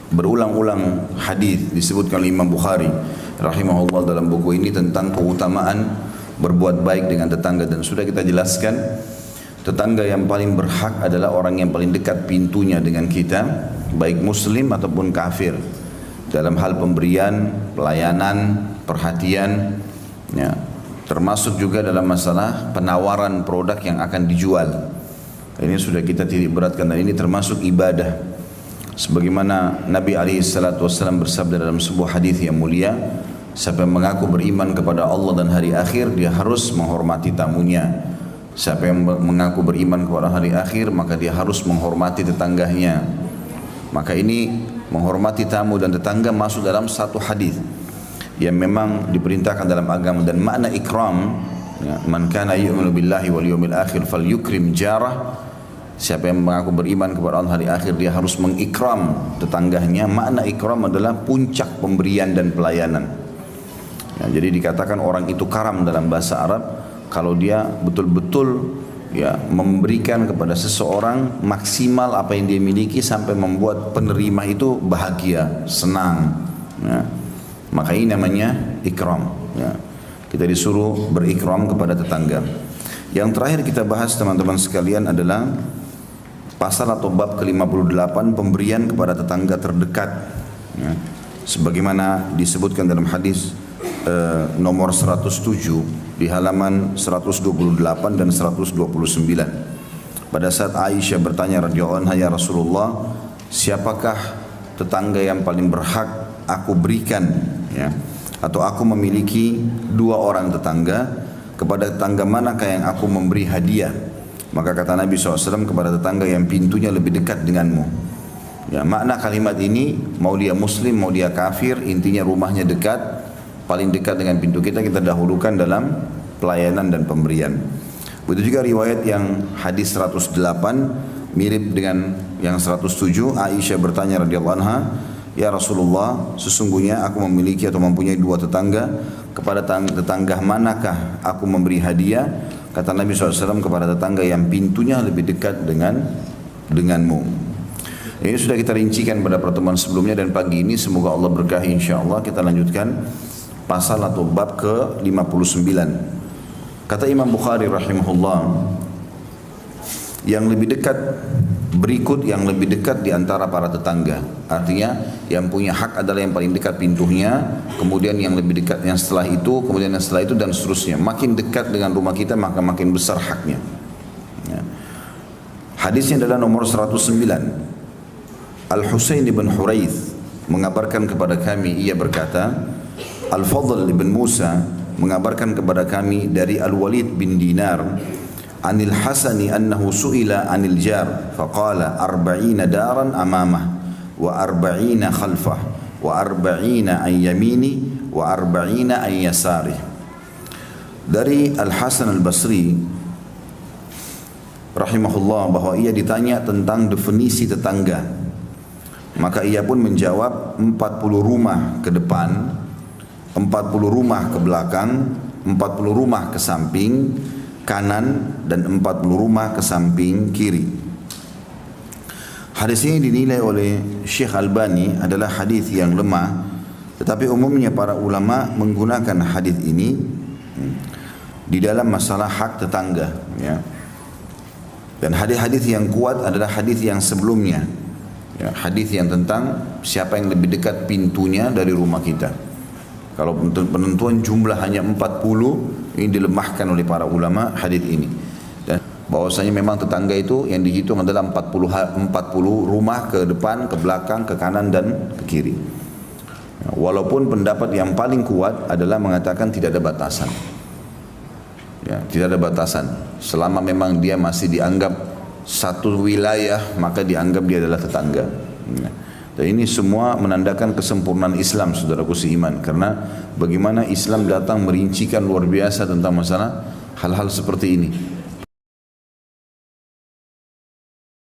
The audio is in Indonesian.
berulang-ulang hadis disebutkan oleh Imam Bukhari rahimahullah dalam buku ini tentang keutamaan berbuat baik dengan tetangga, dan sudah kita jelaskan tetangga yang paling berhak adalah orang yang paling dekat pintunya dengan kita, baik muslim ataupun kafir, dalam hal pemberian, pelayanan, perhatian, ya, termasuk juga dalam masalah penawaran produk yang akan dijual. Ini sudah kita titik beratkan, dan ini termasuk ibadah. Sebagaimana Nabi SAW bersabda dalam sebuah hadis yang mulia, siapa yang mengaku beriman kepada Allah dan hari akhir, dia harus menghormati tamunya. Siapa yang mengaku beriman kepada hari akhir, maka dia harus menghormati tetangganya. Maka ini menghormati tamu dan tetangga masuk dalam satu hadis yang memang diperintahkan dalam agama. Dan makna ikram, ya, man kana yu'minu billahi wal yawmil akhir falyukrim jarah. Siapa yang mengaku beriman kepada Allah hari akhir, dia harus mengikram tetangganya. Makna ikram adalah puncak pemberian dan pelayanan. Ya, jadi dikatakan orang itu karam dalam bahasa Arab kalau dia betul-betul, ya, memberikan kepada seseorang maksimal apa yang dia miliki sampai membuat penerima itu bahagia, senang. Ya. Maka ini namanya ikram. Ya. Kita disuruh berikram kepada tetangga. Yang terakhir kita bahas teman-teman sekalian adalah pasal atau bab ke-58, pemberian kepada tetangga terdekat. Ya. Sebagaimana disebutkan dalam hadis nomor 107 di halaman 128 dan 129. Pada saat Aisyah bertanya radhiyallahu anha, ya Rasulullah, siapakah tetangga yang paling berhak aku berikan, ya, atau aku memiliki dua orang tetangga, kepada tetangga manakah yang aku memberi hadiah? Maka kata Nabi SAW, kepada tetangga yang pintunya lebih dekat denganmu. Ya, makna kalimat ini, mau dia muslim, mau dia kafir, intinya rumahnya dekat, paling dekat dengan pintu kita dahulukan dalam pelayanan dan pemberian. Begitu juga riwayat yang hadis 108 mirip dengan yang 107. Aisyah bertanya radhiyallahu anha, ya Rasulullah, sesungguhnya aku memiliki atau mempunyai dua tetangga, kepada tetangga manakah aku memberi hadiah? Kata Nabi SAW, kepada tetangga yang pintunya lebih dekat denganmu. Ini sudah kita rincikan pada pertemuan sebelumnya, dan pagi ini semoga Allah berkahi insyaAllah kita lanjutkan pasal atau bab ke-59. Kata Imam Bukhari rahimahullah, yang lebih dekat berikut yang lebih dekat di antara para tetangga. Artinya yang punya hak adalah yang paling dekat pintunya, kemudian yang lebih dekat yang setelah itu, kemudian yang setelah itu, dan seterusnya. Makin dekat dengan rumah kita maka makin besar haknya. Ya. Hadisnya adalah nomor 109. Al-Husain bin Huraith mengabarkan kepada kami, ia berkata, Al-Fadl bin Musa mengabarkan kepada kami dari Al-Walid bin Dinar, Anil Hasani annahu su'ila anil jar faqala 40 daran amamah wa 40 khalfah wa 40 an yamini wa 40 an yasari. Dari Al-Hasan Al-Basri rahimahullah bahwa ia ditanya tentang definisi tetangga, maka ia pun menjawab 40 rumah ke depan, 40 rumah ke belakang, 40 rumah ke samping kanan, dan 40 rumah ke samping kiri. Hadis ini dinilai oleh Syekh Albani adalah hadis yang lemah, tetapi umumnya para ulama menggunakan hadis ini di dalam masalah hak tetangga, ya. Dan hadis-hadis yang kuat adalah hadis yang sebelumnya, ya, hadis yang tentang siapa yang lebih dekat pintunya dari rumah kita. Kalau penentuan jumlah hanya 40, ini dilemahkan oleh para ulama hadis ini. Dan bahwasanya memang tetangga itu yang dihitung adalah 40 rumah ke depan, ke belakang, ke kanan dan ke kiri. Walaupun pendapat yang paling kuat adalah mengatakan tidak ada batasan. Ya, tidak ada batasan. Selama memang dia masih dianggap satu wilayah, maka dianggap dia adalah tetangga. Ya. Dan ini semua menandakan kesempurnaan Islam, saudaraku seiman. Karena bagaimana Islam datang merincikan luar biasa tentang masalah hal-hal seperti ini.